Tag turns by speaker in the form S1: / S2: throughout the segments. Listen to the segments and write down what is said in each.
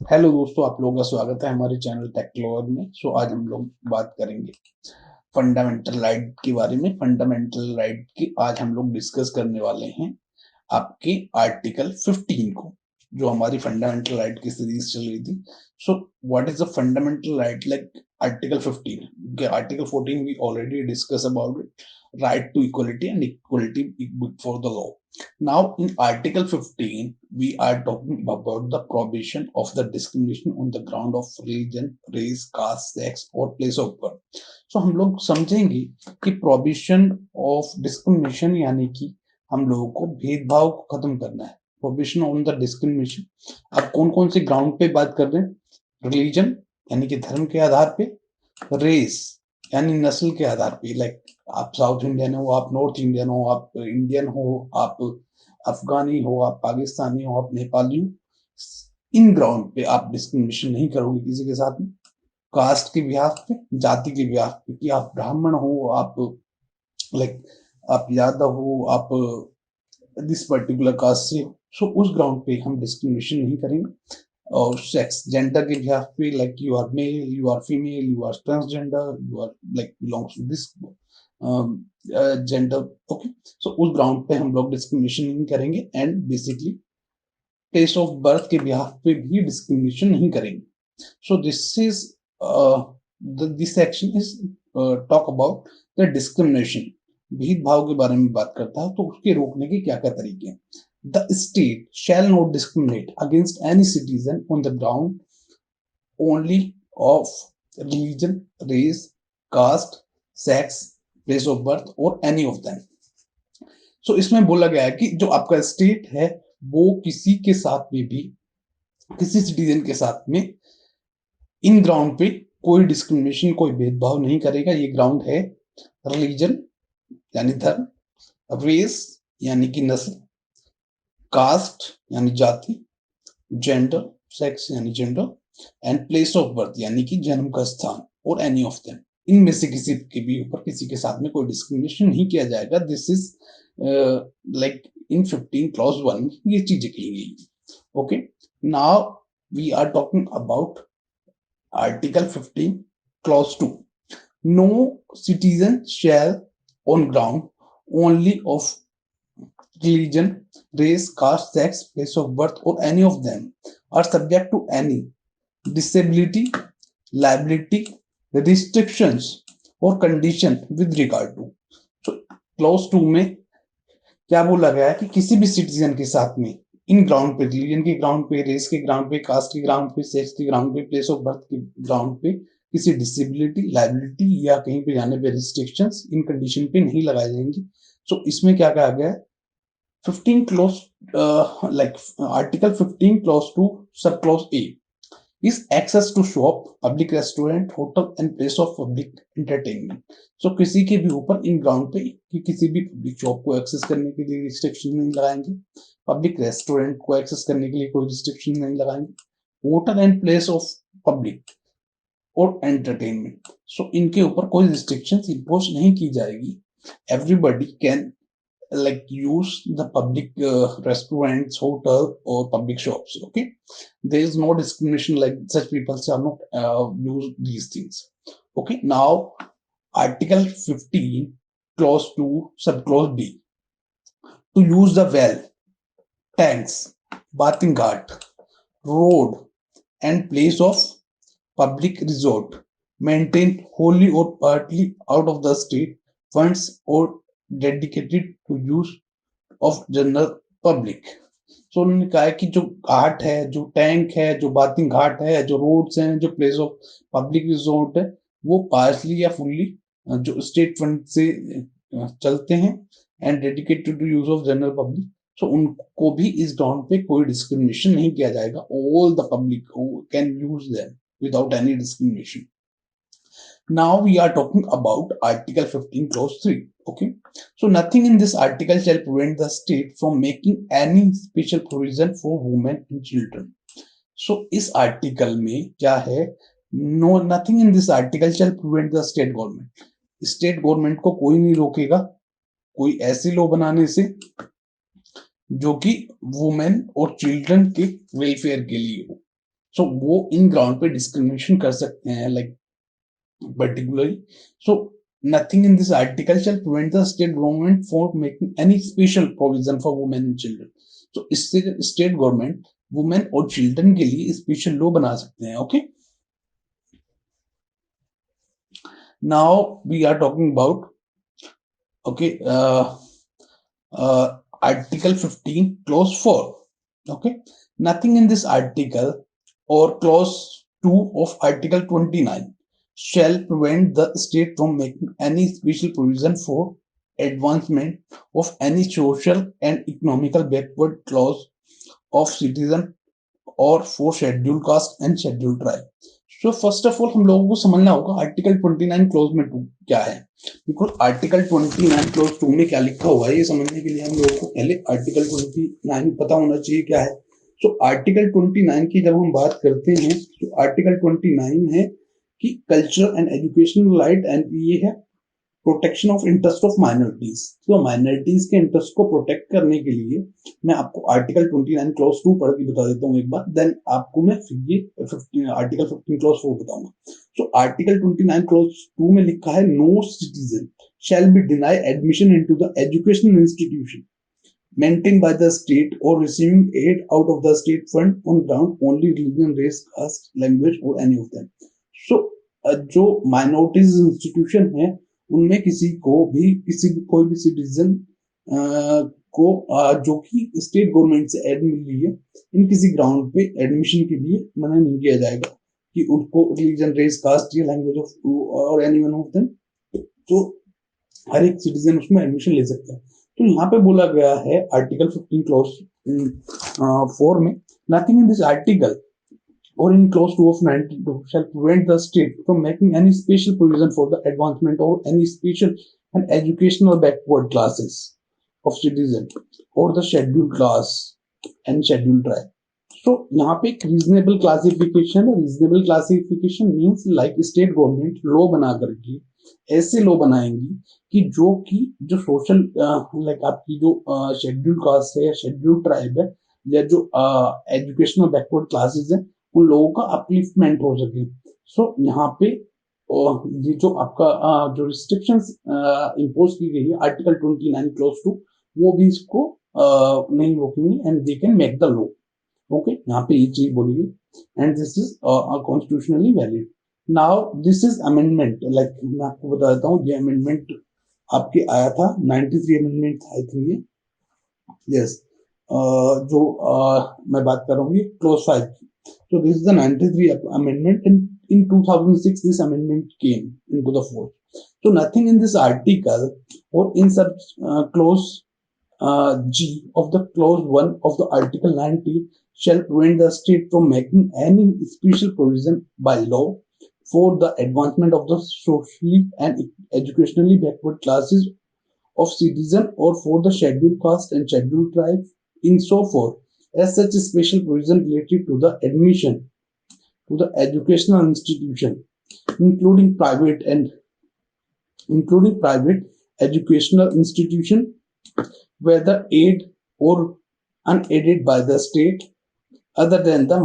S1: Hello दोस्तों, आप लोगों का स्वागत है हमारे चैनल टेक क्लोवर में। आज हम लोग बात करेंगे फंडामेंटल राइट के बारे में। फंडामेंटल राइट की आज हम लोग डिस्कस करने वाले हैं आपके आर्टिकल 15 को, जो हमारी फंडामेंटल राइट की सीरीज चल रही थी। What is the fundamental right like article 15? Article 14 we already discuss about it, right to equality and equality before the law. Now, in Article 15, we are talking about the prohibition of the discrimination on the ground of religion, race, caste, sex or place of birth. हम लोग समझेंगे कि prohibition of discrimination यानी कि हम लोगों को भेदभाव को खत्म करना है। prohibition on the discrimination, आप कौन कौन से ग्राउंड पे बात कर रहे हैं? रिलीजन यानी कि धर्म के आधार पे, रेस यानी नस्ल के आधार पे, लाइक आप साउथ इंडियन हो, आप नॉर्थ इंडियन हो, आप इंडियन हो, आप अफगानी हो, आप पाकिस्तानी हो, आप नेपाली हो, इन ग्राउंड पे आप डिस्क्रिमिनेशन नहीं करोगे किसी के साथ में। कास्ट के बिहाफ पे, जाति के बिहाफ पे, कि आप ब्राह्मण हो, आप लाइक आप यादव हो, आप दिस पर्टिकुलर कास्ट से हो, उस ग्राउंड पे हम डिस्क्रिमिनेशन नहीं करेंगे। और सेक्स, जेंडर के बिहाफ पे, like you are male, you are female, you are transgender, you are like belongs to this gender, okay. उस ग्राउंड पे हम लोग डिस्क्रिमिनेशन नहीं करेंगे। And basically place of birth के बिहाफ पे भी डिस्क्रिमिनेशन नहीं करेंगे। This is this section is talk about the discrimination. भेदभाव के बारे में बात करता है, तो उसके रोकने के क्या क्या तरीके हैं। The state shall not discriminate against any citizen on the ground only of religion, race, caste, sex, place of birth or any of them. इसमें बोला गया है कि जो आपका स्टेट है वो किसी के साथ में भी, किसी सिटीजन के साथ में इन ग्राउंड पे कोई डिस्क्रिमिनेशन, कोई भेदभाव नहीं करेगा। ये ग्राउंड है रिलीजन यानी धर्म, रेस यानी कि नस्ल, कास्ट यानी जाति, जेंडर, सेक्स यानी gender, and place of birth यानी कि जन्म का स्थान, और एनी ऑफ देम, इनमें से किसी के भी ऊपर किसी के साथ में कोई डिस्क्रिमिनेशन नहीं किया जाएगा। This is like in 15 clause 1 ये चीजें कही गई। Okay, now we are talking about article 15 clause 2। No citizen shall on ground only of religion, race, caste, sex, place of birth, or any of them are subject to any disability, liability, restrictions, or condition with regard to. Clause 2 में क्या बोला गया है कि किसी भी citizen के साथ में इन ग्राउंड पे, रिलीजन के ग्राउंड पे, रेस के ग्राउंड पे, कास्ट के ग्राउंड पे, सेक्स के ग्राउंड पे, प्लेस ऑफ बर्थ के ग्राउंड पे किसी डिसेबिलिटी, लाइबिलिटी या कहीं पे जाने पे रिस्ट्रिक्शंस इन कंडीशन पे नहीं लगाए जाएंगे। इसमें क्या कहा गया है? 15 clause, Article 15 clause 2 subclause A is access to shop, public restaurant, hotel and place of public entertainment. किसी के भी ऊपर इन ग्राउंड पे कि किसी भी पब्लिक शॉप को एक्सेस करने के लिए रिस्ट्रिक्शन नहीं लगाएंगे, पब्लिक रेस्टोरेंट को एक्सेस करने के लिए कोई रिस्ट्रिक्शन नहीं लगाएंगे, hotel and place of public और एंटरटेनमेंट, इनके ऊपर कोई रिस्ट्रिक्शन इम्पोज नहीं की जाएगी। Everybody can use the public restaurants, hotel or public shops. Okay, there is no discrimination, like such people shall not use these things. Okay, now article 15 clause 2 subclause B, to use the well, tanks, bathing ghat, road and place of public resort maintained wholly or partly out of the state funds or dedicated to use of general public. उन्होंने कहा है कि जो घाट है, जो tank है, जो bathing घाट है, जो रोड्स हैं, जो प्लेस ऑफ पब्लिक रिजोर्ट है, वो पार्सली या फुल्ली जो स्टेट फंड से चलते हैं and dedicated to use of general public. उनको भी इस ग्राउंड पे कोई डिस्क्रिमिनेशन नहीं किया जाएगा। All the public can use them without any discrimination. Now we are talking about Article 15 Clause 3. Okay, nothing in this article shall prevent the state from making any special provision for women and children. इस article में क्या है? No, nothing in this article shall prevent the state government. State government को कोई नहीं रोकेगा कोई ऐसी लॉ बनाने से जो कि वुमेन और चिल्ड्रन के वेलफेयर के लिए हो। सो वो इन ग्राउंड पे डिस्क्रिमिनेशन कर सकते हैं, like particularly. So nothing in this article shall prevent the state government for making any special provision for women and children. So इससे स्टेट गवर्नमेंट वुमेन और चिल्ड्रन के लिए स्पेशल लॉ बना सकते हैं. Okay, now we are talking about okay article 15 clause 4. Okay, nothing in this article or clause 2 of article 29 shall prevent the state from making any special provision for advancement of any social and economical backward class of citizen or for scheduled caste and scheduled tribe. So first of all हम लोगों को समझना होगा article 29 close में 2 क्या है, because article 29 close 2 में क्या लिखा हुआ है ये समझने के लिए हम लोगों को पहले आर्टिकल 29 पता होना चाहिए क्या है. सो आर्टिकल 29 की जब हम बात करते हैं तो आर्टिकल 29 है कि cultural and educational right, and ये है protection of interest of minorities. तो माइनॉरिटीज के इंटरेस्ट को प्रोटेक्ट करने के लिए मैं आपको आर्टिकल 29 क्लॉज 2 पढ़ के बता देता हूँ एक बार, देन आपको मैं ये आर्टिकल 15 क्लॉज 4 बताऊंगा. सो आर्टिकल 29 क्लॉज 2 में लिखा है no citizen shall be denied admission into the educational institution maintained by the state or receiving aid out of the state fund on ground only religion, race, caste, language or any of them. So जो minorities institution है उनमें किसी को भी कोई भी citizen को जो कि स्टेट गवर्नमेंट से एड मिल रही है इन किसी ग्राउंड पे एडमिशन के लिए मना नहीं किया जाएगा कि उनको रिलीजन, रेस, कास्ट या लैंग्वेज ऑफ और एनी वन ऑफ देम, तो हर एक सिटीजन उसमें एडमिशन ले सकता है. तो यहाँ पे बोला गया है आर्टिकल 15 क्लॉज 4 में nothing in this article or in clause 2 of 92 shall prevent the state from making any special provision for the advancement or any special and educational backward classes of citizen or the scheduled class and scheduled tribe. So यहाँ पे एक reasonable classification है. reasonable classification means like state government law बना करके ऐसे law बनाएंगी कि जो सोशल लाइक आपकी जो शेड्यूल्ड कास्ट है या शेड्यूल्ड ट्राइब है या जो एजुकेशनल बैकवर्ड क्लासेस है उन लोगों का अपलिफ्टमेंट हो सके. सो यहाँ पे ये जो आपका जो रिस्ट्रिक्शंस इम्पोज की गई है आर्टिकल 29 क्लॉज 2 वो भी इसको नहीं रोकेंगे and they can make the law. Okay, यहाँ पे ये चीज बोली गई and this is constitutionally valid. Now this is amendment, like मैं आपको बता देता हूँ ये अमेंडमेंट आपके आया था 93 अमेंडमेंट आई थिंक ये. यस, जो मैं बात कर रहा हूँ ये क्लॉज 5 की. So this is the 93 amendment, and in 2006 this amendment came into the force. So nothing in this article or in such clause G of the clause 1 of the article 90 shall prevent the state from making any special provision by law for the advancement of the socially and educationally backward classes of citizen or for the scheduled caste and scheduled tribe in so forth as such a special provision related to the admission to the educational institution, including private educational institution, whether aided or unaided by the state, other than the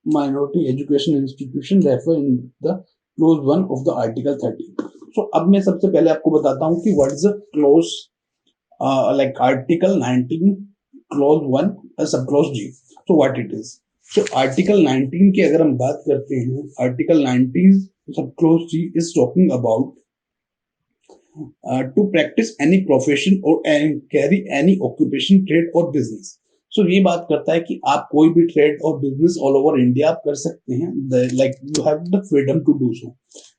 S1: minority education institution referred in the clause 1 of the article 30. So अब मैं सबसे पहले आपको बताता हूँ कि what is the clause like article 19 clause 1 सब clause G. So what it is? So article 19 की अगर हम बात करते हैं, article 19 सब clause G is talking about to practice any profession or carry any occupation, trade or business. So ये बात करता है कि आप कोई भी ट्रेड और बिजनेस ऑल ओवर इंडिया आप कर सकते हैं, like you have the freedom to do so.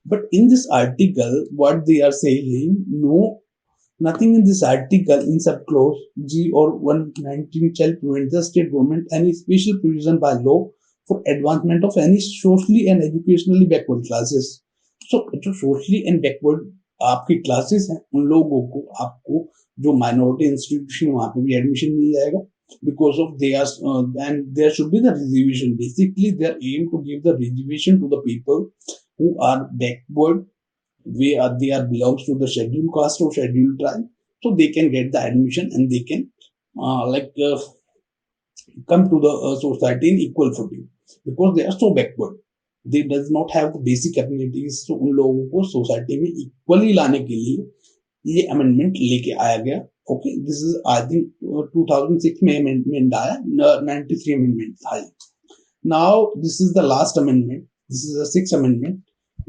S1: But in this article, what they are saying, nothing in this article in subclause G or 119 shall prevent the state government any special provision by law for advancement of any socially and educationally backward classes. So जो socially and backward आपकी classes हैं उन लोगों को आपको जो minority institution वहां पे भी एडमिशन मिल जाएगा because of they are and there should be the reservation. Basically their aim to give the reservation to the people who are backward, they are belongs to the scheduled caste or scheduled tribe, so they can get the admission and they can come to the society in equal footing. Because they are so backward, they does not have the basic abilities. तो उन लोगों को society में equally लाने के लिए ये amendment लेके आया गया। Okay, this is I think 2006 में अमेंडमेंट आया, 93 अमेंडमेंट था। Now this is the last amendment, this is the sixth amendment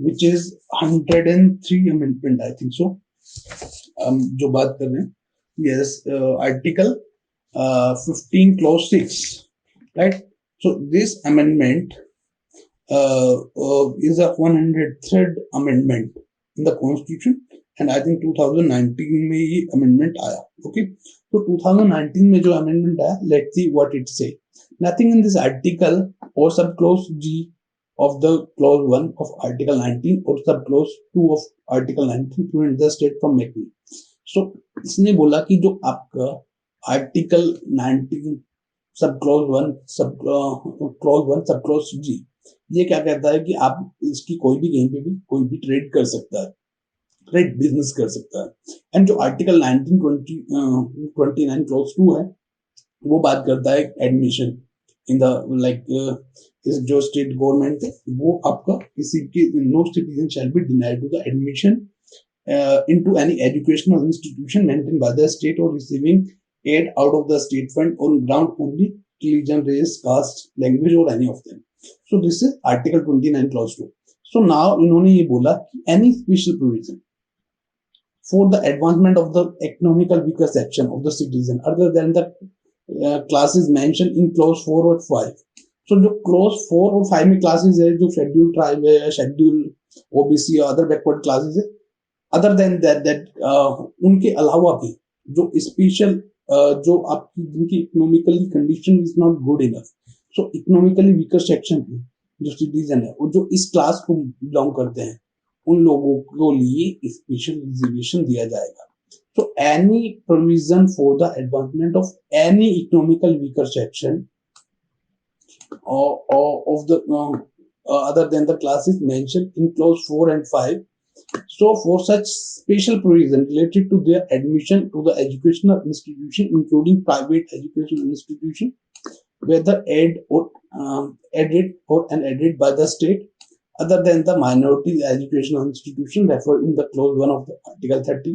S1: which is 103 amendment I think so। हम जो बात कर रहे हैं, yes, article 15 clause 6, right? So this amendment is a 103rd amendment in the constitution and I think 2019 में ये amendment आया। okay, so 2019 में जो amendment आया, let's see what it say। nothing in this article or subclause G of the clause 1 of article 19 or subclause 2 of article 19 prevent the state from making। so इसने बोला कि जो आपका article 19 सब clause 1 सब clause 1 सब clause G, ये क्या कहता है कि आप इसकी कोई भी कहीं पे भी कोई भी ट्रेड कर सकता है, ट्रेड बिजनेस कर सकता है। एंड जो आर्टिकल 29 क्लॉज 2 है, वो बात करता है एडमिशन इन द लाइक जो स्टेट गवर्नमेंट है वो आपका किसी की no citizen shall be denied to the admission into any educational institution maintain by the state और receiving aid out of the state fund on ground only religion, race, caste, language और any of them. So this is article 29 clause 2। So now इन्होंने ये बोला कि any special provision for the advancement of the economical weaker section of the citizen other than the classes mentioned in clause 4 और 5। so जो clause 4 और 5 में classes है, जो schedule tribe है, schedule OBC और other backward classes है, other than that उनके अलावा भी जो special जो आपकी जिनकी economically condition is not good enough, so economically weaker section है जो citizen है और जो इस class को belong करते हैं, उन लोगों को लिए स्पेशल रिजर्वेशन दिया जाएगा। So any provision for the advancement of any economical weaker section of the other than the classes mentioned in clause 4 and 5, so for such special provision related to their admission to the educational institution including private educational institution whether aided or unaided by the state other than the minority educational institution referred in the clause 1 of the article 30,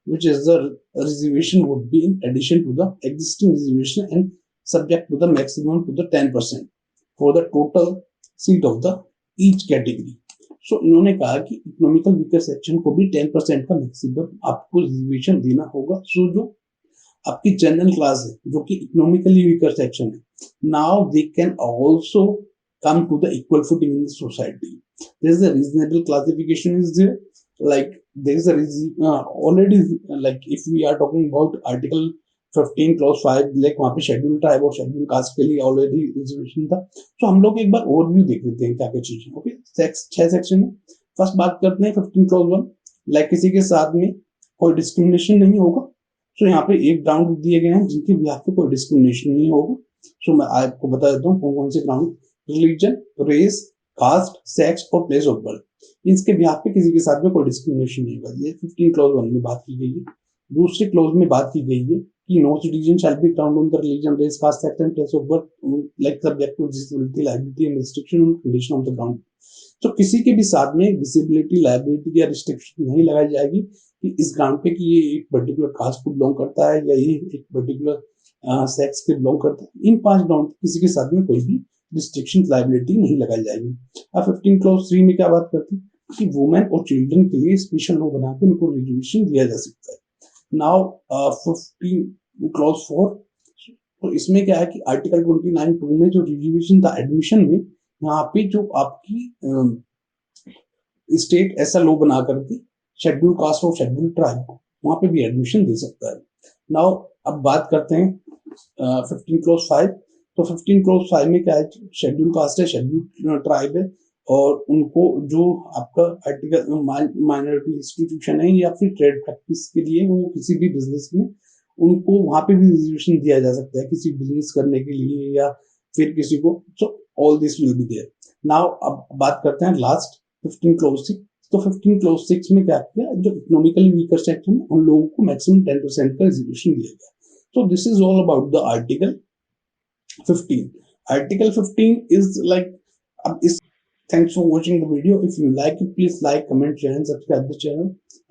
S1: which is the reservation would be in addition to the existing reservation and subject to the maximum to the 10% for the total seat of the each category। so इन्होंने कहा कि economical weaker section को भी 10% का maximum आपको reservation देना होगा। so जो आपकी जनरल क्लास है जो कि इकोनॉमिकली वीकर सेक्शन है, now they can also come to the equal footing in the society। there is a reasonable classification is there, like there is a already like if we are talking about article 15 clause 5, like वहाँ पे schedule tribe और schedule caste के लिए already reservation था। तो हम लोग एक बार ओवरव्यू देख लेते हैं क्या क्या चीजें। ओके, 6 सेक्शन में फर्स्ट बात करते हैं 15 क्लॉज 1, लाइक किसी के साथ में कोई डिस्क्रिमिनेशन नहीं होगा। सो यहाँ पे एक ग्राउंड दिए गए हैं जिनके बिहाफ पे कोई डिस्क्रिमिनेशन नहीं होगा। सो मैं आपको बता देता हूँ कौन कौन से ground, religion, race, caste, sex और प्लेस ऑफ बर्थ, इसके बिहाफ पे किसी के साथ में कोई डिस्क्रिमिनेशन नहीं होगा। ये 15 क्लॉज 1 में बात की गई है। दूसरे क्लॉज में बात की गई है कि no citizen shall be count on the religion, race, caste, sex and place of birth like subject to disability, liability and restriction on condition of the ground. तो किसी के भी साथ में डिसेबिलिटी, लायबिलिटी या रिस्ट्रिक्शन नहीं लगाई जाएगी कि इस ग्राउंड पे कि ये एक पर्टिकुलर कास्ट को बिलोंग करता है या ये एक पर्टिकुलर सेक्स के बिलोंग करता है। इन 5 ग्राउंड किसी के साथ में कोई भी रिस्ट्रिक्शन, लायबिलिटी नहीं लगाई जाएगी। अब 15 क्लॉज 3 में क्या बात करती है कि वुमेन और चिल्ड्रन के लिए स्पेशल लॉ बना के उनको रिजर्वेशन दिया जा सकता है। नाउ 15 क्लॉज 4, तो इसमें क्या है कि आर्टिकल 29(2) में जो रिजर्वेशन था एडमिशन में, यहाँ पे जो आपकी स्टेट ऐसा लॉ बना करके शेड्यूल कास्ट और शेड्यूल ट्राइब को वहां पे भी एडमिशन दे सकता है। नाउ अब बात करते हैं 15 क्लॉज 5। तो 15 क्लॉज 5 में क्या है, शेड्यूल कास्ट है, शेड्यूल ट्राइब है और उनको जो आपका आर्टिकल माइनॉरिटी इंस्टीट्यूशन है या फिर ट्रेड प्रैक्टिस के लिए वो किसी भी बिजनेस में उनको वहां पे भी रिजर्वेशन दिया जा सकता है किसी बिजनेस करने के लिए या फिर किसी को। So all this will be there. Now अब बात करते हैं लास्ट 15 क्लॉज 6। तो 15 क्लॉज 6 में क्या किया, जो इकोनॉमिकली वीकर सेक्शन है उन लोगों को मैक्सिमम 10% का रिजर्वेशन दिया गया। सो this is all about the article 15। Article 15 is like is thanks for watching the video. If you like it, please like, comment, share, and subscribe the channel.